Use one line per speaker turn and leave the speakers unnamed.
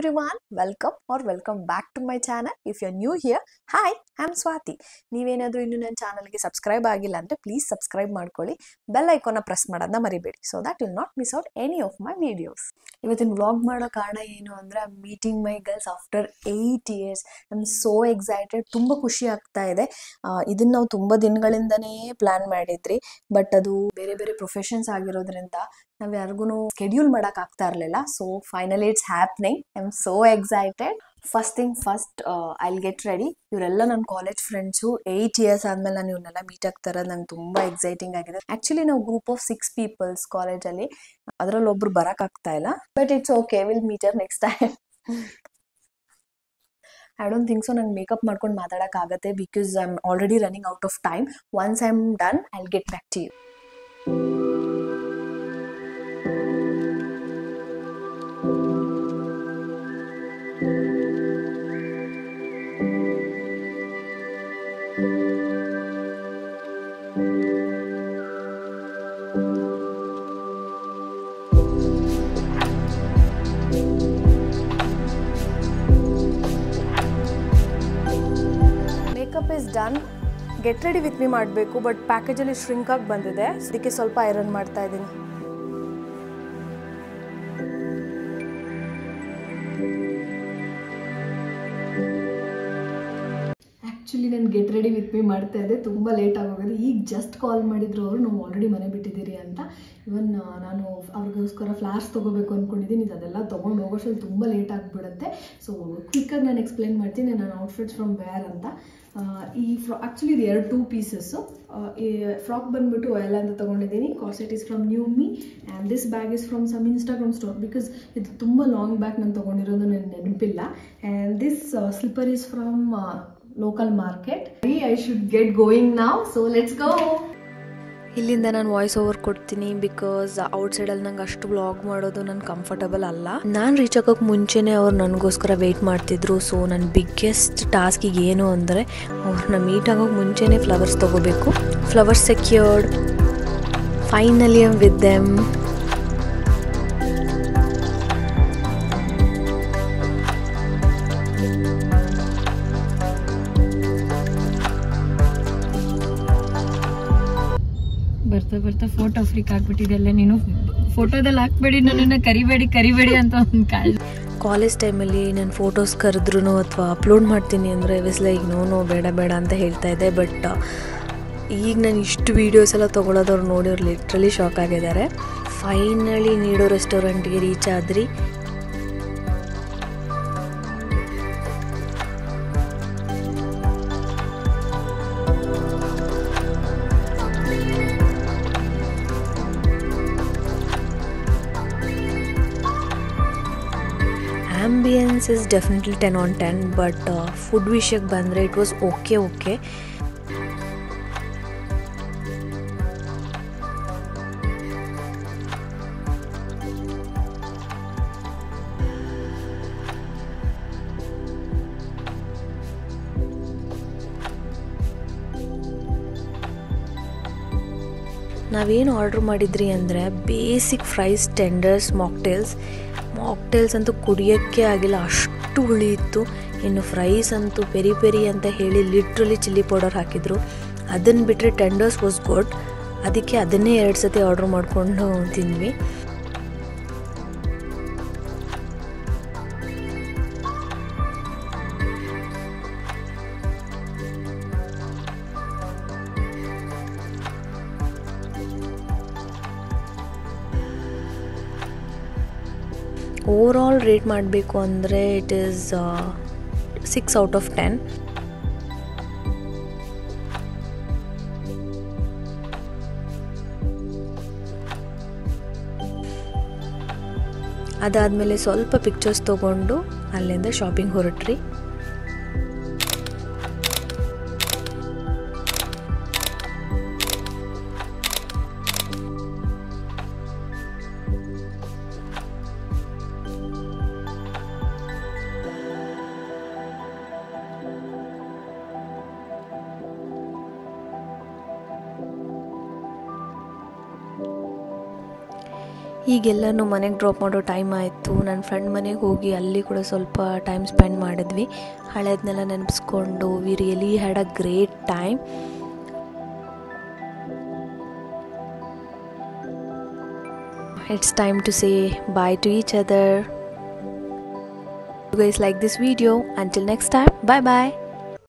everyone, welcome back to my channel. If you're new here, hi, I'm Swati. ನೀವೇನಾದರೂ ಇನ್ನೂ ನನ್ನ ಚಾನಲ್ಗೆ subscribe ಆಗಿಲ್ಲ ಅಂದರೆ ಪ್ಲೀಸ್ ಸಬ್ಸ್ಕ್ರೈಬ್ ಮಾಡ್ಕೊಳ್ಳಿ, ಬೆಲ್ ಐಕಾನ್ನ ಪ್ರೆಸ್ ಮಾಡೋದನ್ನ ಮರಿಬೇಡಿ so that will not miss out any of my videos. ಇವತ್ತಿನ ವ್ಲಾಗ್ ಮಾಡೋ ಕಾರಣ ಏನು ಅಂದರೆ I am meeting my girls after 8 years. I am so excited, ತುಂಬ ಖುಷಿ ಆಗ್ತಾ ಇದೆ. ಇದನ್ನು ನಾವು ತುಂಬ ದಿನಗಳಿಂದನೇ ಪ್ಲ್ಯಾನ್ ಮಾಡಿದ್ರಿ, ಬಟ್ ಅದು ಬೇರೆ ಬೇರೆ ಪ್ರೊಫೆಷನ್ಸ್ ಆಗಿರೋದ್ರಿಂದ ನಾವು ಯಾರಿಗೂ ಸ್ಕೆಡ್ಯೂಲ್ ಮಾಡಕ್ ಆಗ್ತಾ ಇರಲಿಲ್ಲ. So finally it's happening. I am so excited. First thing first, I will get ready. ಇವರೆಲ್ಲ ನನ್ನ ಕಾಲೇಜ್ ಫ್ರೆಂಡ್ಸು. 8 years ಆದ್ಮೇಲೆ ನಾನು ಇವ್ರನ್ನೆಲ್ಲ ಮೀಟ್ ಆಗ್ತಾ ಇರೋದು ನಂಗೆ ತುಂಬ ಎಕ್ಸೈಟಿಂಗ್ ಆಗಿದೆ. ಆ್ಯಕ್ಚುಲಿ ನಾವು ಗ್ರೂಪ್ ಆಫ್ 6 ಪೀಪಲ್ಸ್ ಕಾಲೇಜಲ್ಲಿ, ಅದರಲ್ಲಿ ಒಬ್ರು ಬರಕ್ ಆಗ್ತಾ ಇಲ್ಲ, but it's okay, will meet her next time. I don't think so ನಂಗೆ ಮೇಕಪ್ ಮಾಡ್ಕೊಂಡು ಮಾತಾಡೋಕ್ಕಾಗತ್ತೆ because I am already running out of time. Once I am done I will get back to you. Makeup is done. Get ready with me ಮಾಡಬೇಕು, but ಪ್ಯಾಕೇಜಲ್ಲಿ shrink ಆಗಿ ಬಂದಿದೆ, ಅದಕ್ಕೆ ಸ್ವಲ್ಪ iron ಮಾಡ್ತಾ ಇದ್ದೀನಿ. ಆ್ಯಕ್ಚುಲಿ ನಾನು ಗೆಟ್ ರೆಡಿ ವಿತ್ ಮೀ ಮಾಡ್ತಾ ಇದ್ದೆ, ತುಂಬ ಲೇಟ್ ಆಗೋಗಿದೆ. ಈಗ ಜಸ್ಟ್ ಕಾಲ್ ಮಾಡಿದ್ರು ಅವರು, ನಾವು ಆಲ್ರೆಡಿ ಮನೆ ಬಿಟ್ಟಿದ್ದೀರಿ ಅಂತ. ಇವನ್ ನಾನು ಅವ್ರಿಗೋಸ್ಕರ ಫ್ಲಾರ್ಸ್ ತೊಗೋಬೇಕು ಅಂದ್ಕೊಂಡಿದ್ದೀನಿ. ಅದೆಲ್ಲ ತೊಗೊಂಡು ಹೋಗೋಷ್ಟರಲ್ಲಿ ತುಂಬ ಲೇಟ್ ಆಗಿಬಿಡುತ್ತೆ. ಸೊ ಕ್ವಿಕ್ಕಾಗಿ ನಾನು ಎಕ್ಸ್ಪ್ಲೇನ್ ಮಾಡ್ತೀನಿ ನನ್ನ ಔಟ್ಫಿಟ್ಸ್ ಫ್ರಮ್ ವೇರ್ ಅಂತ. ಈ ಆ್ಯಕ್ಚುಲಿ ಇದು 2 ಪೀಸಸ್ಸು. ಈ ಫ್ರಾಕ್ ಬಂದುಬಿಟ್ಟು ಎಲ್ಲ ಅಂತ ತೊಗೊಂಡಿದ್ದೀನಿ. Corset is from new me and this bag is from some Instagram store because ಇದು ತುಂಬ ಲಾಂಗ್ ಬ್ಯಾಗ್ ನಾನು ತೊಗೊಂಡಿರೋದು ನನಗೆ ನೆನಪಿಲ್ಲ. And this slipper is from local market. I should get going now, so let's go. ಇಲ್ಲಿಂದ ನಾನು voice over ಕೊಡ್ತೀನಿ because ಔಟ್ಸೈಡಲ್ಲಿ ನಂಗೆ ಅಷ್ಟು ವ್ಲಾಗ್ ಮಾಡೋದು ನನ್ಗೆ ಕಂಫರ್ಟಬಲ್ ಅಲ್ಲ. ನಾನು ರೀಚ್ ಆಗೋಕ್ಕೆ ಮುಂಚೆನೇ ಅವ್ರು ನನಗೋಸ್ಕರ ವೆಯ್ಟ್ ಮಾಡ್ತಿದ್ರು. ಸೊ ನನ್ನ ಬಿಗ್ಗೆಸ್ಟ್ ಟಾಸ್ಕ್ ಈಗ ಏನು ಅಂದರೆ ಅವ್ರನ್ನ ಮೀಟ್ ಆಗೋಕ್ಕೆ ಮುಂಚೆನೇ ಫ್ಲವರ್ಸ್ ತೊಗೋಬೇಕು. Flowers secured. Finally I am with them.
ಬರ್ತಾ ಬರ್ತಾ ಫೋಟೋ ಫ್ರೀಕ್ ಆಗ್ಬಿಟ್ಟಿದೆಲ್ಲ. ನೀನು ಫೋಟೋದಲ್ಲಿ ಹಾಕ್ಬೇಡಿ, ನನ್ನನ್ನು ಕರಿಬೇಡಿ ಅಂತ ಒಂದು
ಕಾಲೇಜ್ ಟೈಮಲ್ಲಿ ನಾನು ಫೋಟೋಸ್ ಕರೆದ್ರೂ ಅಥವಾ ಅಪ್ಲೋಡ್ ಮಾಡ್ತೀನಿ ಅಂದರೆ ವಿಸ್ ಲೈಕ್ ನೋ ಬೇಡ ಅಂತ ಹೇಳ್ತಾ ಇದ್ದೆ. ಬಟ್ ಈಗ ನಾನು ಇಷ್ಟು ವೀಡಿಯೋಸ್ ಎಲ್ಲ ತೊಗೊಳೋದವ್ರು ನೋಡಿವ್ರು ಲಿಟ್ರಲಿ ಶಾಕ್ ಆಗಿದ್ದಾರೆ. ಫೈನಲಿ ನೀಡೋ ರೆಸ್ಟೋರೆಂಟ್ಗೆ ರೀಚ್ ಆದ್ರಿ. Ambience is definitely 10 on 10, but food ವಿಷಯಕ್ಕೆ ಬಂದರೆ ಇಟ್ ವಾಸ್ ಓಕೆ. ನಾವೇನು ಆರ್ಡ್ರ್ ಮಾಡಿದ್ರಿ ಅಂದರೆ ಬೇಸಿಕ್ ಫ್ರೈಸ್, ಟೆಂಡರ್ಸ್, ಮಾಕ್ಟೇಲ್ಸ್ ಅಂತೂ ಕುಡಿಯೋಕ್ಕೆ ಆಗಿಲ್ಲ, ಅಷ್ಟು ಹುಳಿ ಇತ್ತು. ಇನ್ನು ಫ್ರೈಸ್ ಅಂತೂ ಪೆರಿ ಅಂತ ಹೇಳಿ ಲಿಟ್ರಲಿ ಚಿಲ್ಲಿ ಪೌಡರ್ ಹಾಕಿದ್ರು. ಅದನ್ನು ಬಿಟ್ಟರೆ ಟೆಂಡರ್ಸ್ ವಾಸ್ ಗುಡ್, ಅದಕ್ಕೆ ಅದನ್ನೇ 2 ಸತಿ ಆರ್ಡ್ರ್ ಮಾಡಿಕೊಂಡು ತಿಂದ್ವಿ. ಓವರ್ ಆಲ್ ರೇಟ್ ಮಾಡಬೇಕು ಅಂದರೆ ಇಟ್ ಈಸ್ 6 out of 10. ಅದಾದಮೇಲೆ ಸ್ವಲ್ಪ ಪಿಕ್ಚರ್ಸ್ ತೊಗೊಂಡು ಅಲ್ಲಿಂದ ಶಾಪಿಂಗ್ ಹೊರಟ್ರಿ.
ಹೀಗೆಲ್ಲನೂ ಮನೆಗೆ ಡ್ರಾಪ್ ಮಾಡೋ ಟೈಮ್ ಆಯಿತು. ನನ್ನ ಫ್ರೆಂಡ್ ಮನೆಗೆ ಹೋಗಿ ಅಲ್ಲಿ ಕೂಡ ಸ್ವಲ್ಪ ಟೈಮ್ ಸ್ಪೆಂಡ್ ಮಾಡಿದ್ವಿ. ಹಳೇದನ್ನೆಲ್ಲ ನೆನೆಸ್ಕೊಂಡು we really had a great time. It's time to say bye to each other. If you guys like this video, until next time, bye bye.